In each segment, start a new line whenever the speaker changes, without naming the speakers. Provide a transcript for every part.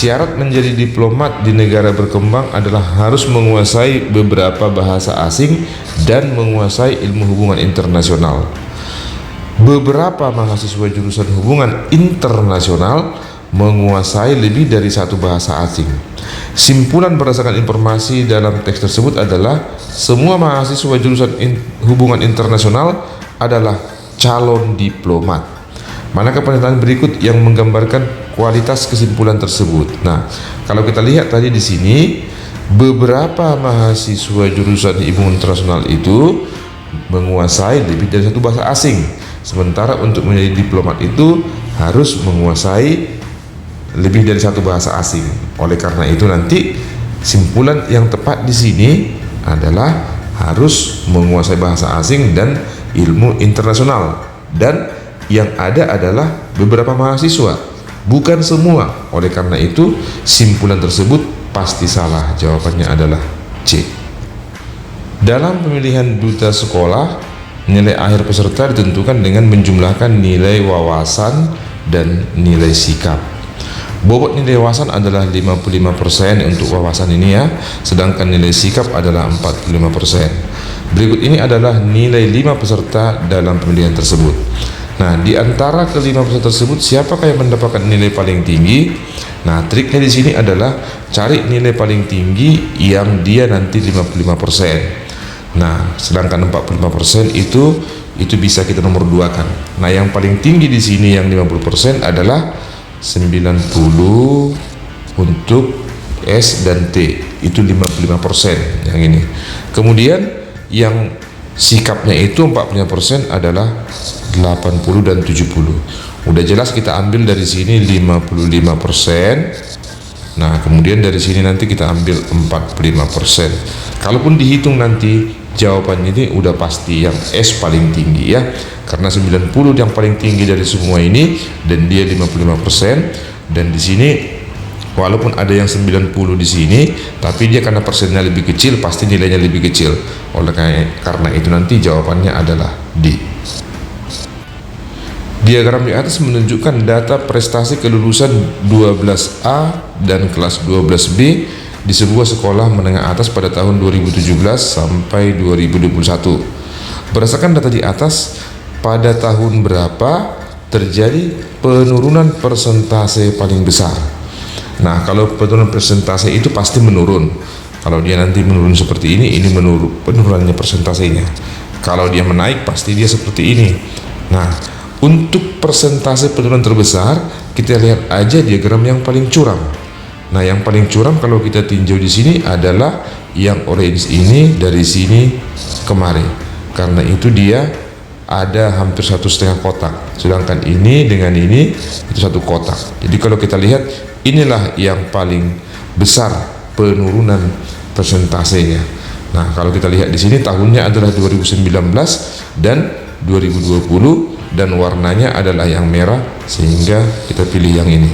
Syarat menjadi diplomat di negara berkembang adalah harus menguasai beberapa bahasa asing dan menguasai ilmu hubungan internasional. Beberapa mahasiswa jurusan hubungan internasional menguasai lebih dari satu bahasa asing. Simpulan berdasarkan informasi dalam teks tersebut adalah semua mahasiswa jurusan hubungan internasional adalah calon diplomat. Manakah pernyataan berikut yang menggambarkan kualitas kesimpulan tersebut? Nah, kalau kita lihat tadi di sini, beberapa mahasiswa jurusan hubungan internasional itu menguasai lebih dari satu bahasa asing. Sementara untuk menjadi diplomat itu harus menguasai lebih dari satu bahasa asing. Oleh karena itu nanti simpulan yang tepat di sini adalah harus menguasai bahasa asing dan ilmu internasional. Dan yang ada adalah beberapa mahasiswa, bukan semua. Oleh karena itu simpulan tersebut pasti salah. Jawabannya adalah C. Dalam pemilihan duta sekolah, nilai akhir peserta ditentukan dengan menjumlahkan nilai wawasan dan nilai sikap. Bobot nilai wawasan adalah 55% untuk wawasan ini ya, sedangkan nilai sikap adalah 45%. Berikut ini adalah nilai 5 peserta dalam pemilihan tersebut. Nah, di antara kelima peserta tersebut, siapakah yang mendapatkan nilai paling tinggi? Nah, triknya di sini adalah cari nilai paling tinggi yang dia nanti 55%. Nah, sedangkan 45% itu bisa kita nomor duakan. Nah, yang paling tinggi di sini yang 50% adalah 90 untuk S dan T, itu 55% yang ini. Kemudian yang sikapnya itu 45% adalah 80 dan 70. Udah jelas kita ambil dari sini 55%. Nah, kemudian dari sini nanti kita ambil 45%. Kalaupun dihitung nanti jawabannya ini udah pasti yang S paling tinggi ya. Karena 90 yang paling tinggi dari semua ini dan dia 55%, dan di sini walaupun ada yang 90 di sini, tapi dia karena persennya lebih kecil pasti nilainya lebih kecil. Oleh karena itu nanti jawabannya adalah D. Diagram di atas menunjukkan data prestasi kelulusan 12A dan kelas 12B di sebuah sekolah menengah atas pada tahun 2017 sampai 2021. Berdasarkan data di atas, pada tahun berapa terjadi penurunan persentase paling besar? Nah, kalau penurunan persentase itu pasti menurun. Kalau dia nanti menurun seperti ini penurunannya persentasenya. Kalau dia menaik, pasti dia seperti ini. Nah, untuk persentase penurunan terbesar, kita lihat aja diagram yang paling curam. Nah, yang paling curam kalau kita tinjau di sini adalah yang orange ini dari sini kemari. Karena itu dia ada hampir 1,5 kotak. Sedangkan ini dengan ini itu 1 kotak. Jadi kalau kita lihat inilah yang paling besar penurunan persentasenya. Nah, kalau kita lihat di sini tahunnya adalah 2019 dan 2020 dan warnanya adalah yang merah, sehingga kita pilih yang ini.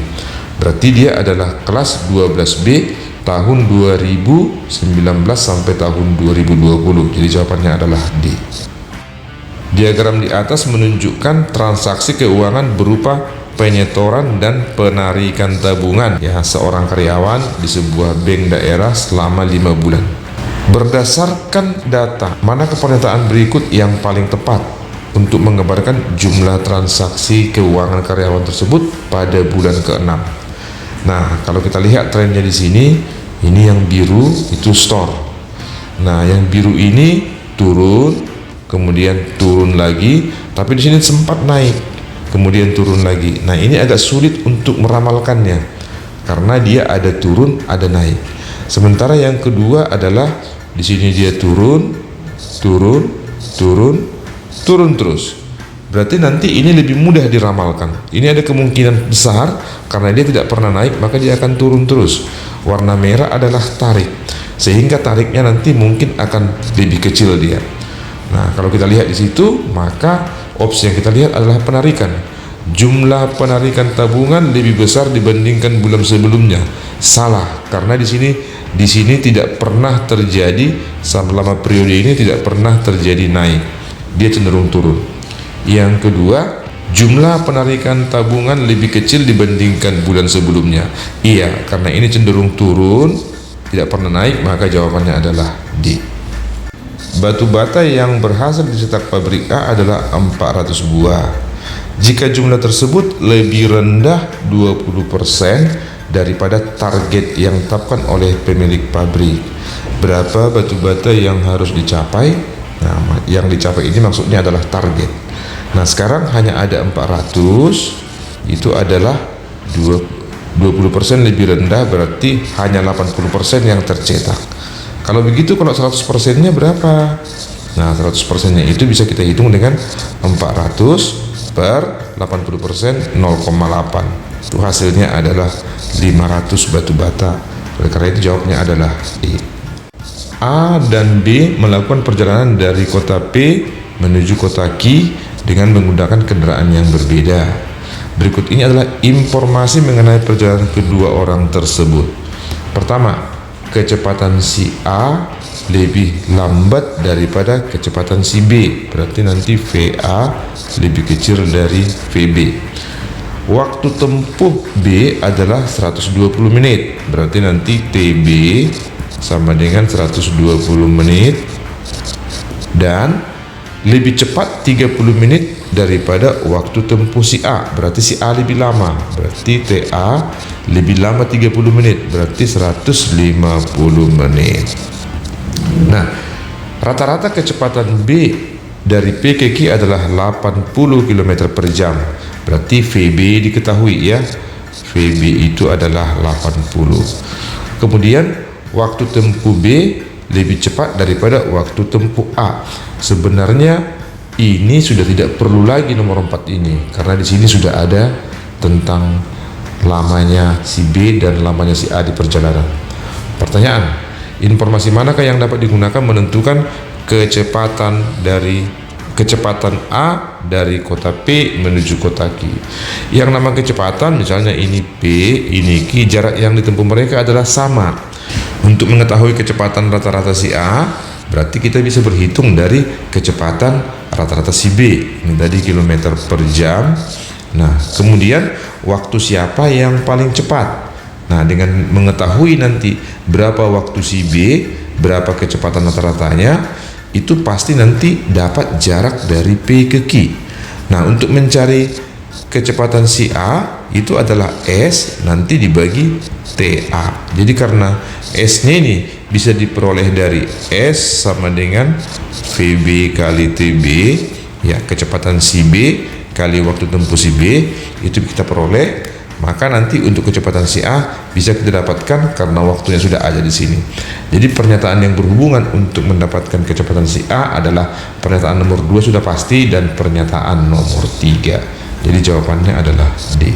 Berarti dia adalah kelas 12B tahun 2019 sampai tahun 2020. Jadi jawabannya adalah D. Diagram di atas menunjukkan transaksi keuangan berupa penyetoran dan penarikan tabungan ya seorang karyawan di sebuah bank daerah selama 5 bulan. Berdasarkan data, mana pernyataan berikut yang paling tepat untuk menggambarkan jumlah transaksi keuangan karyawan tersebut pada bulan ke-6? Nah, kalau kita lihat trennya di sini, ini yang biru itu store. Nah, yang biru ini turun, kemudian turun lagi, tapi di sini sempat naik, kemudian turun lagi. Nah, ini agak sulit untuk meramalkannya karena dia ada turun, ada naik. Sementara yang kedua adalah di sini dia turun, turun, turun, turun terus. Berarti nanti ini lebih mudah diramalkan. Ini ada kemungkinan besar karena dia tidak pernah naik, maka dia akan turun terus. Warna merah adalah tarik, sehingga tariknya nanti mungkin akan lebih kecil dia. Nah, kalau kita lihat di situ, maka opsi yang kita lihat adalah penarikan. Jumlah penarikan tabungan lebih besar dibandingkan bulan sebelumnya. Salah, karena di sini tidak pernah terjadi, selama periode ini tidak pernah terjadi naik. Dia cenderung turun. Yang kedua, Jumlah penarikan tabungan lebih kecil dibandingkan bulan sebelumnya. Iya, karena ini cenderung turun, tidak pernah naik, maka jawabannya adalah D. Batu bata yang berhasil dicetak pabrik A adalah 400 buah. Jika jumlah tersebut lebih rendah 20% daripada target yang ditetapkan oleh pemilik pabrik, berapa batu bata yang harus dicapai? Nah, yang dicapai ini maksudnya adalah target. Nah, sekarang hanya ada 400, itu adalah 20% lebih rendah, berarti hanya 80% yang tercetak. Kalau begitu, kalau 100%-nya berapa? Nah, 100%-nya itu bisa kita hitung dengan 400 per 80%, 0,8. Itu hasilnya adalah 500 batu bata. Oleh karena itu jawabnya adalah E. A dan B melakukan perjalanan dari kota P menuju kota Q dengan menggunakan kendaraan yang berbeda. Berikut ini adalah informasi mengenai perjalanan kedua orang tersebut. Pertama, kecepatan si A lebih lambat daripada kecepatan si B, berarti nanti VA lebih kecil dari VB. Waktu tempuh B adalah 120 menit, berarti nanti TB sama dengan 120 menit, dan lebih cepat 30 menit daripada waktu tempuh si A, berarti si A lebih lama, berarti TA lebih lama 30 menit, berarti 150 menit. Nah, rata-rata kecepatan B dari P ke Q adalah 80 km per jam, berarti VB diketahui ya, VB itu adalah 80. Kemudian waktu tempuh B lebih cepat daripada waktu tempuh A. Sebenarnya ini sudah tidak perlu lagi nomor 4 ini, karena di sini sudah ada tentang lamanya si B dan lamanya si A di perjalanan. Pertanyaan, informasi manakah yang dapat digunakan menentukan kecepatan A dari kota P menuju kota Q? Yang nama kecepatan, misalnya ini P, ini Q, jarak yang ditempuh mereka adalah sama. Untuk mengetahui kecepatan rata-rata si A, berarti kita bisa berhitung dari kecepatan rata-rata si B. Ini tadi kilometer per jam. Nah, kemudian waktu siapa yang paling cepat? Nah, dengan mengetahui nanti berapa waktu si B, berapa kecepatan rata-ratanya, itu pasti nanti dapat jarak dari P ke Q. Nah, untuk mencari kecepatan si A itu adalah S nanti dibagi TA. Jadi karena S-nya ini bisa diperoleh dari S sama dengan VB kali TB, ya, kecepatan si B kali waktu tempuh si B itu kita peroleh, maka nanti untuk kecepatan si A bisa kita dapatkan karena waktunya sudah ada di sini. Jadi pernyataan yang berhubungan untuk mendapatkan kecepatan si A adalah pernyataan nomor 2 sudah pasti, dan pernyataan nomor 3. Jadi jawabannya adalah D.